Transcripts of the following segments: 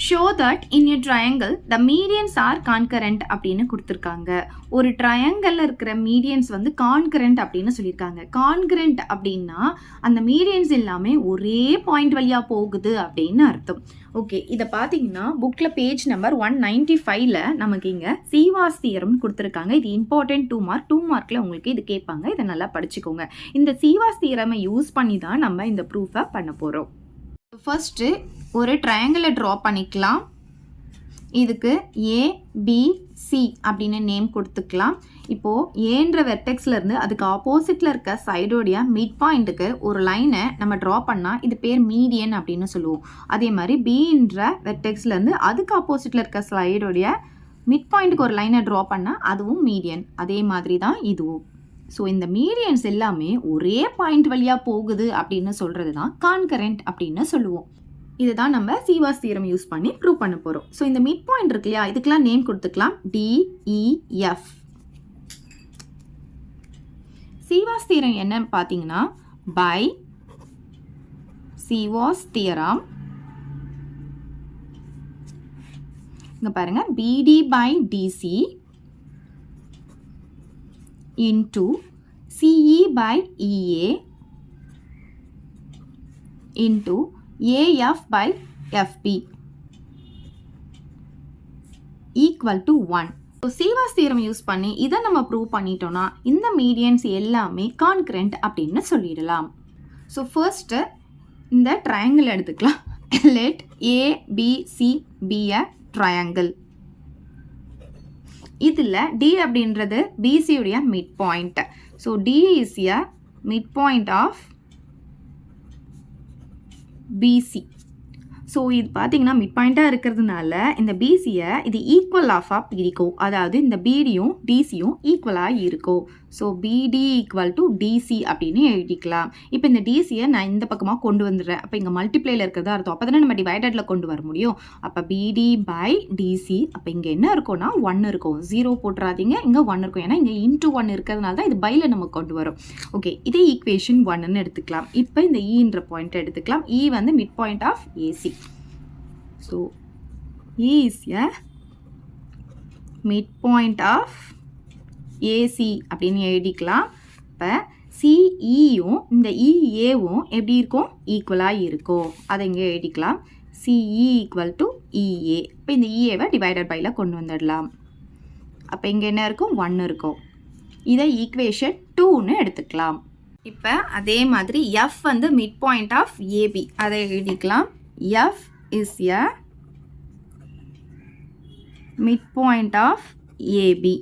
Show that in a triangle the medians R concurrent அப்படின்னு கொடுத்துருக்காங்க. ஒரு ட்ரையாங்கிளில் இருக்கிற மீடியன்ஸ் வந்து கான்கரண்ட் அப்படின்னு சொல்லியிருக்காங்க. கான்கரண்ட் அப்படின்னா அந்த மீடியன்ஸ் எல்லாமே ஒரே பாயிண்ட் வழியாக போகுது அப்படின்னு அர்த்தம். ஓகே, இதை பார்த்தீங்கன்னா புக்கில் பேஜ் நம்பர் 195ல் நமக்கு இங்கே சீவாஸ் தியரம்னு கொடுத்துருக்காங்க. இது இம்பார்ட்டன்ட் 2 மார்க். 2 மார்க்கில் உங்களுக்கு இது கேட்பாங்க. இதை நல்லா படிச்சுக்கோங்க. இந்த சீவாஸ் தியரமை யூஸ் பண்ணி தான் நம்ம இந்த ப்ரூஃபை பண்ண போகிறோம். ஃபர்ஸ்ட்டு ஒரு ட்ரையாங்கிளை ட்ரா பண்ணிக்கலாம். இதுக்கு ஏபிசி அப்படின்னு நேம் கொடுத்துக்கலாம். இப்போது ஏன்ற வெர்டெக்ஸ்லேருந்து அதுக்கு ஆப்போசிட்டில் இருக்க சைடோடைய மிட் பாயிண்ட்டுக்கு ஒரு லைனை நம்ம ட்ரா பண்ணால் இது பேர் மீடியன் அப்படின்னு சொல்லுவோம். அதே மாதிரி பின்ற வெர்டெக்ஸ்லேருந்து அதுக்கு ஆப்போசிட்டில் இருக்க சைடோடைய மிட் பாயிண்ட்டுக்கு ஒரு லைனை ட்ரா பண்ணால் அதுவும் மீடியன். அதே மாதிரி தான் இதுவும். ஸோ இந்த மீடியன்ஸ் எல்லாமே ஒரே பாயிண்ட் வழியாக போகுது அப்படின்னு சொல்கிறது தான் கான்கரண்ட் அப்படின்னு சொல்லுவோம். இதுதான் நம்ம சீவாஸ் தியரம் யூஸ் பண்ணி ப்ரூவ் பண்ண போகிறோம். ஸோ இந்த மிட் பாயிண்ட் இருக்கு இல்லையா, இதுக்கெல்லாம் நேம் கொடுத்துக்கலாம் டிஇஎஃப். சீவாஸ் தியரம் என்னன்னு பார்த்தீங்கன்னா பை சீவாஸ் தியரம் இங்கே பாருங்க BD by DC into CE by EA into AF by FB equal to 1. So சீவாஸ் theorem use பண்ணி இதை நம்ம ப்ரூவ் பண்ணிட்டோம்னா இந்த மீடியன்ஸ் எல்லாமே கான்கரண்ட் அப்படின்னு சொல்லிடலாம். ஸோ ஃபர்ஸ்ட்டு இந்த ட்ரையாங்கிள் எடுத்துக்கலாம். Let ABC be a triangle. இதில் டி அப்படின்றது பிசியுடைய mid point. So D is a mid point of BC. So இது பார்த்தீங்கன்னா மிட் பாயிண்ட்டாக இருக்கிறதுனால இந்த பிசியை இது ஈக்குவல் ஆஃபாக பிரிக்கும். அதாவது இந்த பிடியும் டிசியும் ஈக்குவலாக இருக்கும். ஸோ பிடி ஈக்குவல் டு டிசி அப்படின்னு எழுதிக்கலாம். இப்போ இந்த டிசியை நான் இந்த பக்கமாக கொண்டு வந்துடுறேன். அப்போ இங்கே மல்டிப்ளேயில் இருக்கிறதா அர்த்தம். அப்போ தானே நம்ம டிவைடடில் கொண்டு வர முடியும். அப்போ பிடி பை டிசி. அப்போ இங்கே என்ன இருக்கும்னா 1 இருக்கும். 0 போட்டுறாதீங்க, இங்கே 1 இருக்கும். ஏன்னா இங்கே இன்ட்டு 1 இருக்கிறதுனால தான் இது பையில் நம்ம கொண்டு வரும். ஓகே, இதே ஈக்குவேஷன் 1ன்னு எடுத்துக்கலாம். இப்போ இந்த ஈன்ற பாயிண்ட் எடுத்துக்கலாம். இ வந்து mid point of AC. So E is a mid point of AC அப்படின்னு எழுதிக்கலாம். இப்போ சிஇயும் இந்த இஏவும் எப்படி இருக்கும், ஈக்குவலாக இருக்கும். அதை இங்கே எழுதிக்கலாம். CE equal to EA. இப்போ இந்த இஏவை டிவைடட் பையில் கொண்டு வந்துடலாம். அப்போ இங்கே என்ன இருக்கும், 1 இருக்கும். இதை ஈக்குவேஷன் 2ன்னு எடுத்துக்கலாம். இப்போ அதே மாதிரி எஃப் வந்து மிட் பாயிண்ட் ஆஃப் ஏபி, அதை எழுதிக்கலாம். F is a mid point of AB.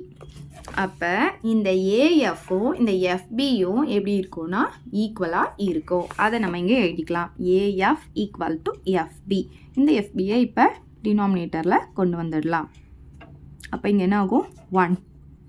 அப்போ இந்த ஏஎஃப்பும் இந்த எஃபியும் எப்படி இருக்கும்னா ஈக்குவலாக இருக்கும். அதை நம்ம இங்கே எழுதிக்கலாம். ஏஎஃப் ஈக்குவல் டு எஃபி. இந்த எஃபியை இப்போ டினாமினேட்டரில் கொண்டு வந்துடலாம். அப்போ இங்கே என்ன ஆகும், 1.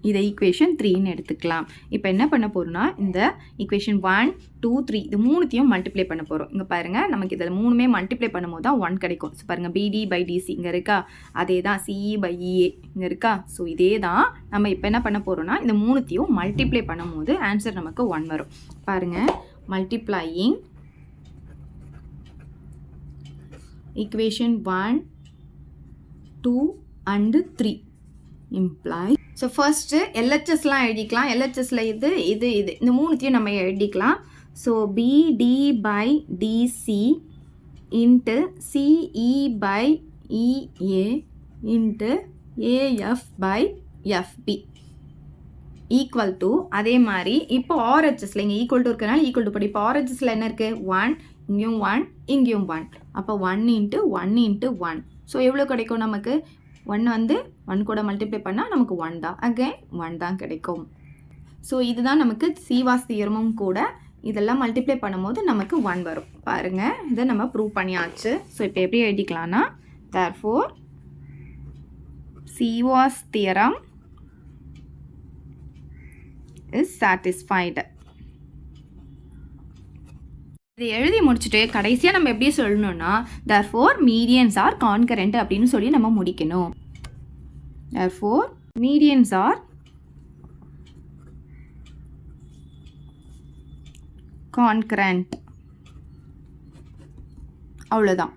இதை ஈக்குவேஷன் 3ன்னு எடுத்துக்கலாம். இப்போ என்ன பண்ண போகிறோம்னா இந்த ஈக்குவேஷன் 1, 2, 3 இது மூணுத்தையும் மல்டிப்ளை பண்ண போகிறோம். இங்கே பாருங்கள், நமக்கு இதில் மூணுமே மல்டிப்ளை பண்ணும்போது தான் 1 கிடைக்கும். ஸோ பாருங்கள், பிடி பை டிசி இங்கே இருக்கா, அதே தான் சிஇ பை இஏ இங்கே இருக்கா. ஸோ இதே தான் நம்ம இப்போ என்ன பண்ண போகிறோம்னா இந்த மூணுத்தையும் மல்டிப்ளை பண்ணும்போது ஆன்சர் நமக்கு 1 வரும். பாருங்கள், multiplying equation 1, 2 and 3 imply. So first எல்ஹெச்எஸ்லாம் எழுதிக்கலாம். எல்ஹெச்எஸில் இது இந்த மூணுத்தையும் நம்ம எழுதிக்கலாம். So BD by DC into CE by EA into AF by FB equal to, அதே மாதிரி இப்போ ஆர்ஹெச்எஸில் இங்கே ஈக்குவல் டு இருக்கிறனால ஈக்குவல் டு படி. இப்போ ஆர்ஹெச்எஸில் என்ன இருக்குது, 1, இங்கேயும் 1, இங்கேயும் 1. அப்போ 1 இன்ட்டு 1 இன்ட்டு 1. ஸோ எவ்வளோ கிடைக்கும் நமக்கு, 1 வந்து 1 கூட மல்டிப்ளை பண்ணால் நமக்கு 1 தான். அகைன் 1 தான் கிடைக்கும். ஸோ இதுதான் நமக்கு சீவாஸ் தியரமும் கூட. இதெல்லாம் மல்டிப்ளை பண்ணும்போது நமக்கு 1 வரும். பாருங்கள், இதை நம்ம ப்ரூவ் பண்ணியாச்சு. ஸோ இப்போ எப்படி எழுதிக்கலாம்னா, therefore Ceva's theorem is satisfied. இதை எழுதி முடிச்சுட்டு கடைசியாக நம்ம எப்படி சொல்லணும்னா, therefore medians are concurrent அப்படின்னு சொல்லி நம்ம முடிக்கணும். therefore medians are concurrent. அவ்வளோதான்.